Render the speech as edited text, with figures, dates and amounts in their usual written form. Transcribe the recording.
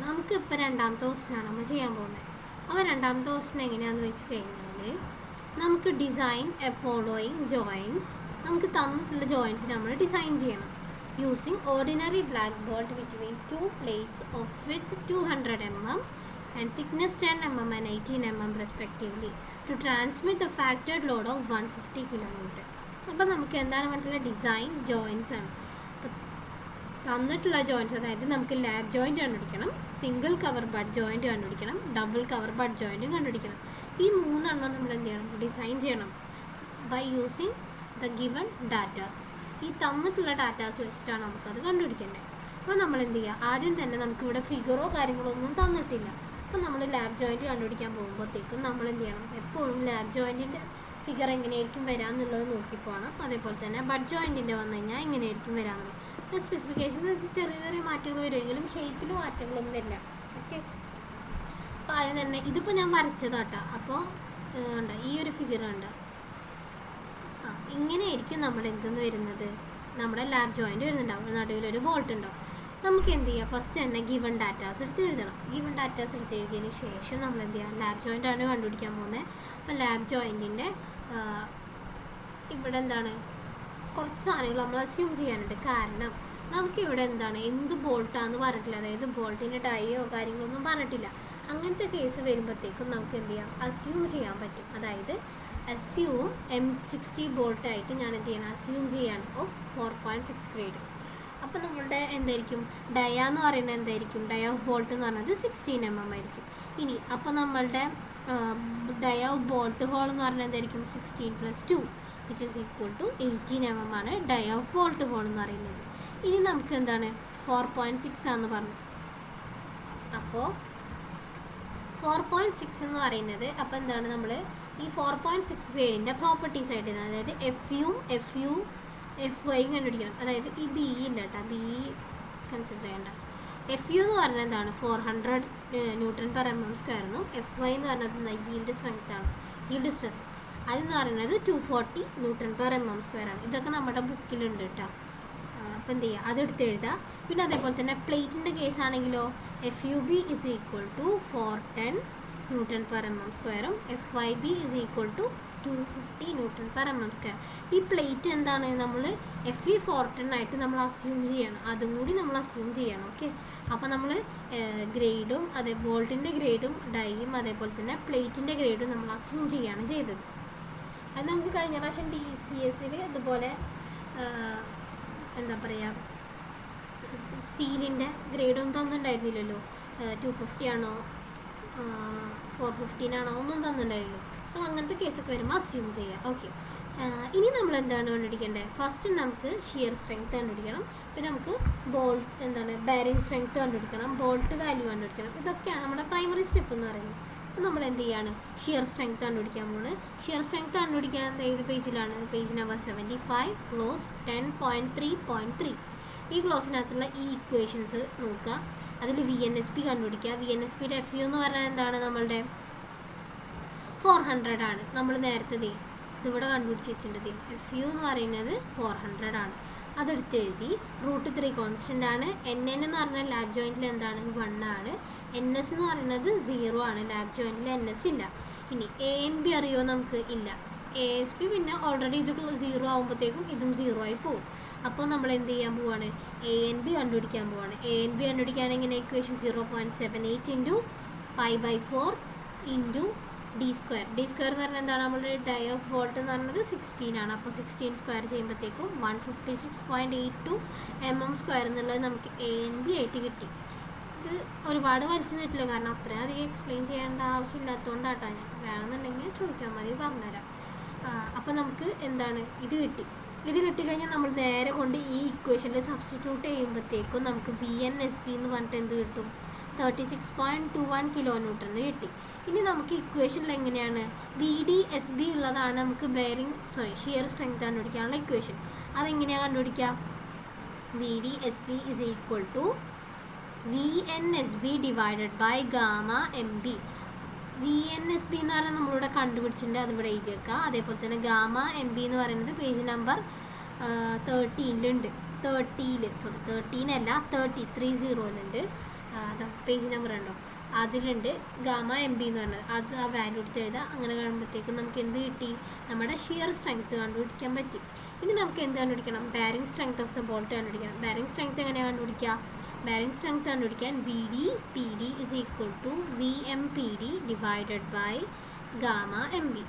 നമുക്കിപ്പോൾ രണ്ടാമത്തെ ക്വസ്റ്റ്യനാണ് നമ്മൾ ചെയ്യാൻ പോകുന്നത്. അപ്പോൾ രണ്ടാമത്തെ ക്വസ്റ്റ്യൻ എങ്ങനെയാണെന്ന് വെച്ച് കഴിഞ്ഞാൽ, നമുക്ക് ഡിസൈൻ എ ഫോളോയിങ് ജോയിൻറ്റ്സ്, നമുക്ക് തന്നിട്ടുള്ള ജോയിൻറ്റ്സ് നമ്മൾ ഡിസൈൻ ചെയ്യണം using ordinary black bolt between two plates off with 200 mm and thickness 10 mm and 18 mm respectively to transmit the factored load of 150 kN. അപ്പോൾ നമുക്ക് എന്താണ് പറഞ്ഞിട്ടുള്ള ഡിസൈൻ ജോയിൻറ്റ്സ് ആണ്. തന്നിട്ടുള്ള ജോയിൻറ്റ്സ്, അതായത് നമുക്ക് ലാബ് ജോയിൻറ്റ് കണ്ടുപിടിക്കണം, സിംഗിൾ കവർ ബഡ് ജോയിൻറ്റ് കണ്ടുപിടിക്കണം, ഡബിൾ കവർ ബഡ് ജോയിൻറ്റും കണ്ടുപിടിക്കണം. ഈ മൂന്നെണ്ണം നമ്മൾ എന്ത് ചെയ്യണം, ഡിസൈൻ ചെയ്യണം by using the given datas. ഈ തന്നിട്ടുള്ള ഡാറ്റാസ് വെച്ചിട്ടാണ് നമുക്കത് കണ്ടുപിടിക്കേണ്ടത്. അപ്പോൾ നമ്മൾ എന്ത് ചെയ്യുക, ആദ്യം തന്നെ നമുക്കിവിടെ ഫിഗറോ കാര്യങ്ങളോ ഒന്നും തന്നിട്ടില്ല. അപ്പോൾ നമ്മൾ ലാബ് ജോയിൻറ്റ് കണ്ടുപിടിക്കാൻ പോകുമ്പോഴത്തേക്കും നമ്മൾ എന്ത് ചെയ്യണം, എപ്പോഴും ലാബ് ജോയിൻറ്റിൻ്റെ ഫിഗർ എങ്ങനെയായിരിക്കും വരാമെന്നുള്ളത് നോക്കി പോകണം. അതേപോലെ തന്നെ ബഡ് ജോയിൻറ്റിൻ്റെ വന്നു കഴിഞ്ഞാൽ എങ്ങനെയായിരിക്കും വരാമെന്നുള്ളത്. സ്പെസിഫിക്കേഷൻ ചെറിയ ചെറിയ മാറ്റങ്ങൾ വരുമെങ്കിലും ഷേപ്പിൽ മാറ്റങ്ങളൊന്നും വരില്ല. ഓക്കെ, അപ്പോൾ ആദ്യം തന്നെ ഇതിപ്പോൾ ഞാൻ വരച്ചതാട്ടോ. അപ്പോൾ ഉണ്ട് ഈ ഒരു ഫിഗർ ഉണ്ട്. ഇങ്ങനെയായിരിക്കും നമ്മുടെ എന്തെന്ന് വരുന്നത്, നമ്മുടെ ലാബ് ജോയിൻറ്റ് വരുന്നുണ്ടാവും, നടുവിലൊരു ബോൾട്ട് ഉണ്ടാവും. നമുക്ക് എന്ത് ചെയ്യുക, ഫസ്റ്റ് തന്നെ ഗിവൺ ഡാറ്റാസ് എടുത്ത് എഴുതണം. ഗിവൺ ഡാറ്റാസ് എടുത്ത് എഴുതിയതിന് ശേഷം നമ്മൾ എന്ത് ചെയ്യുക, ലാബ് ജോയിൻ്റ് ആണ് കണ്ടുപിടിക്കാൻ പോകുന്നത്. അപ്പോൾ ലാബ് ജോയിൻറ്റിൻ്റെ ഇവിടെ എന്താണ്, കുറച്ച് സാധനങ്ങൾ നമ്മൾ അസ്യൂം ചെയ്യാനുണ്ട്. കാരണം നമുക്കിവിടെ എന്താണ്, എന്ത് ബോൾട്ടാണെന്ന് പറഞ്ഞിട്ടില്ല, അതായത് ബോൾട്ടിൻ്റെ ടൈയോ കാര്യങ്ങളൊന്നും പറഞ്ഞിട്ടില്ല. അങ്ങനത്തെ കേസ് വരുമ്പോഴത്തേക്കും നമുക്ക് എന്ത് ചെയ്യാം, അസ്യൂം ചെയ്യാൻ പറ്റും. അതായത് അസ്യൂം M60 ബോൾട്ടായിട്ട് ഞാൻ എന്ത് ചെയ്യണം, അസ്യൂം ചെയ്യാണ് ഓഫ് 4.6 ഗ്രേഡ്. അപ്പോൾ നമ്മളുടെ എന്തായിരിക്കും, ഡയ എന്ന് പറയുന്നത് എന്തായിരിക്കും, ഡയ ഓഫ് ബോൾട്ട് എന്ന് പറയുന്നത് 16 mm ആയിരിക്കും. ഇനി അപ്പോൾ നമ്മളുടെ ഡയ ഓഫ് ബോൾട്ട് ഹോൾ എന്ന് പറഞ്ഞാൽ എന്തായിരിക്കും, 16 + 2 which is equal to 18 mm ആണ് ഡയ ഓഫ് ബോൾട്ട് ഹോൾ എന്ന് പറയുന്നത്. ഇനി നമുക്ക് എന്താണ് 4.6 ആണെന്ന് പറഞ്ഞു. അപ്പോൾ 4.6 എന്ന് പറയുന്നത്, അപ്പോൾ എന്താണ്, നമ്മൾ ഈ 4.6 ഗ്രേഡിൻ്റെ പ്രോപ്പർട്ടീസ് ആയിട്ട്, അതായത് FYയും കണ്ടുപിടിക്കണം. അതായത് ഈ ബി ഇല്ല കേട്ടോ, ബി കൺസിഡർ ചെയ്യേണ്ട. FU എന്ന് പറഞ്ഞാൽ എന്താണ്, 400 Nm/mm². FY എന്ന് പറഞ്ഞത് yീൽഡ് സ്ട്രെങ്ത് ആണ്, yീൽഡ് സ്ട്രെസ്. അതെന്ന് പറയുന്നത് 240 Nm/mm² ആണ്. ഇതൊക്കെ നമ്മുടെ ബുക്കിലുണ്ട് കേട്ടോ. അപ്പോൾ എന്ത് ചെയ്യുക, അതെടുത്ത് എഴുതുക. പിന്നെ അതേപോലെ തന്നെ പ്ലേറ്റിൻ്റെ കേസ് ആണെങ്കിലോ FUB = 410 Nm/mm², FYB = 250 Nm/mm². ഈ പ്ലേറ്റ് എന്താണ്, നമ്മൾ FE 410 ആയിട്ട് നമ്മൾ അസ്യൂം ചെയ്യണം, അതും കൂടി നമ്മൾ അസ്യൂം ചെയ്യണം. ഓക്കെ, അപ്പോൾ നമ്മൾ ഗ്രേഡും അതേ ബോൾട്ടിൻ്റെ ഗ്രേഡും ഡൈയും അതേപോലെ തന്നെ പ്ലേറ്റിൻ്റെ ഗ്രേഡും നമ്മൾ അസ്യൂം ചെയ്യുകയാണ് ചെയ്തത്. അത് നമുക്ക് കഴിഞ്ഞ പ്രാവശ്യം DCSൽ ഇതുപോലെ എന്താ പറയുക, സ്റ്റീലിൻ്റെ ഗ്രേഡൊന്നും തന്നിട്ടുണ്ടായിരുന്നില്ലല്ലോ. 250 ആണോ 415 ആണോ ഒന്നും തന്നിട്ടുണ്ടായിരുന്നില്ല. അപ്പോൾ അങ്ങനത്തെ കേസൊക്കെ വരുമ്പോൾ അസ്യൂം ചെയ്യുക. ഓക്കെ, ഇനി നമ്മൾ എന്താണ് കണ്ടുപിടിക്കേണ്ടത്, ഫസ്റ്റ് നമുക്ക് ഷിയർ സ്ട്രെങ്ത് കണ്ടുപിടിക്കണം. പിന്നെ നമുക്ക് ബോൾട്ട് എന്താണ് ബെയറിംഗ് സ്ട്രെങ്ത് കണ്ടുപിടിക്കണം, ബോൾട്ട് വാല്യൂ കണ്ടുപിടിക്കണം. ഇതൊക്കെയാണ് നമ്മുടെ പ്രൈമറി സ്റ്റെപ്പ് എന്ന് പറയുന്നത്. അപ്പോൾ നമ്മൾ എന്ത് ചെയ്യാണ്, ഷിയർ സ്ട്രെങ്ത് കണ്ടുപിടിക്കാൻ പോകുന്നത്. ഷിയർ സ്ട്രെങ്ത് കണ്ടുപിടിക്കാൻ ഏത് പേജിലാണ്, പേജ് നമ്പർ 75, ക്ലോസ് 10.3.3. ഈ ക്ലോസിനകത്തുള്ള ഈ ഇക്വേഷൻസ് നോക്കുക. അതിൽ VNSP കണ്ടുപിടിക്കുക. VNSPയുടെ FU എന്ന് പറഞ്ഞാൽ എന്താണ്, നമ്മളുടെ 400 ആണ്. നമ്മൾ നേരത്തെ ഇതിവിടെ കണ്ടുപിടിച്ച് വെച്ചിട്ടുണ്ട്. FU എന്ന് പറയുന്നത് 400 ആണ്. അതെടുത്ത് എഴുതി. √3 കോൺസ്റ്റൻ്റ് ആണ്. NN എന്ന് പറഞ്ഞാൽ ലാബ് ജോയിൻറ്റിൽ എന്താണ്, 1 ആണ്. NS എന്ന് പറയുന്നത് 0 ആണ്. ലാബ് ജോയിൻറ്റിൽ NS ഇല്ല. ഇനി ANB അറിയോ, നമുക്ക് ഇല്ല. ASP പിന്നെ ഓൾറെഡി ഇത് 0 ആകുമ്പോഴത്തേക്കും ഇതും 0 ആയി പോകും. അപ്പോൾ നമ്മൾ എന്ത് ചെയ്യാൻ പോവാണ്, ANB കണ്ടുപിടിക്കാൻ പോവാണ്. ANB കണ്ടുപിടിക്കുകയാണെങ്കിൽ equation 0.78 × π/4 × d². d² എന്ന് പറഞ്ഞാൽ എന്താണ്, നമ്മുടെ ഡൈ ഓഫ് ബോൾട്ട് എന്ന് പറയുന്നത് 16 ആണ്. അപ്പോൾ 16² ചെയ്യുമ്പോഴത്തേക്കും 156.82 mm² എന്നുള്ളത് നമുക്ക് ANB ആയിട്ട് കിട്ടി. ഇത് ഒരുപാട് വലിച്ചു നീട്ടില്ല, കാരണം അത്രയും അധികം എക്സ്പ്ലെയിൻ ചെയ്യേണ്ട ആവശ്യമില്ലാത്തതുകൊണ്ടാട്ടോ. ഞാൻ വേണമെന്നുണ്ടെങ്കിൽ ചോദിച്ചാൽ മതി, പറഞ്ഞുതരാം. അപ്പോൾ നമുക്ക് എന്താണ്, ഇത് കിട്ടി. ഇത് കിട്ടിക്കഴിഞ്ഞാൽ നമ്മൾ നേരെ കൊണ്ട് ഈ ഇക്വേഷനിൽ സബ്സ്റ്റിറ്റ്യൂട്ട് ചെയ്യുമ്പോഴത്തേക്കും നമുക്ക് VNSP എന്ന് പറഞ്ഞിട്ട് എന്ത് കിട്ടും, 36.21 kN കിട്ടി. ഇനി നമുക്ക് ഇക്വേഷനിൽ എങ്ങനെയാണ് VDSB ഉള്ളതാണ് നമുക്ക് ഷിയർ സ്ട്രെങ്ത് കണ്ടുപിടിക്കാനുള്ള ഇക്വേഷൻ. അതെങ്ങനെയാണ് കണ്ടുപിടിക്കുക, VDSB = VNSB / γ/MB. VNSB എന്ന് പറഞ്ഞാൽ നമ്മളിവിടെ കണ്ടുപിടിച്ചിട്ടുണ്ട്, അതിവിടെ എഴുതി വെക്കുക. അതേപോലെ തന്നെ γ/MB എന്ന് പറയുന്നത് പേജ് നമ്പർ 13 13 അല്ല 30 30 ഉണ്ട്. അതാ പേജ് നമ്പർ ഉണ്ടോ, അതിലുണ്ട് ഗാമ എം ബി എന്ന് പറഞ്ഞത്. അത് ആ വാല്യൂ എടുത്ത് എഴുതാം. അങ്ങനെ കാണുമ്പോഴത്തേക്കും നമുക്ക് എന്ത് കിട്ടി, നമ്മുടെ ഷിയർ സ്ട്രെങ്ത് കണ്ടുപിടിക്കാൻ പറ്റി. ഇനി നമുക്ക് എന്ത് കണ്ടുപിടിക്കണം, bearing strength of the bolt കണ്ടുപിടിക്കണം. ബെയറിംഗ് സ്ട്രെങ്ത് എങ്ങനെയാണ് കണ്ടുപിടിക്കുക, ബെയറിംഗ് സ്ട്രെങ്ത് കണ്ടുപിടിക്കാൻ V D P D is equal to V M P D divided by gamma M B.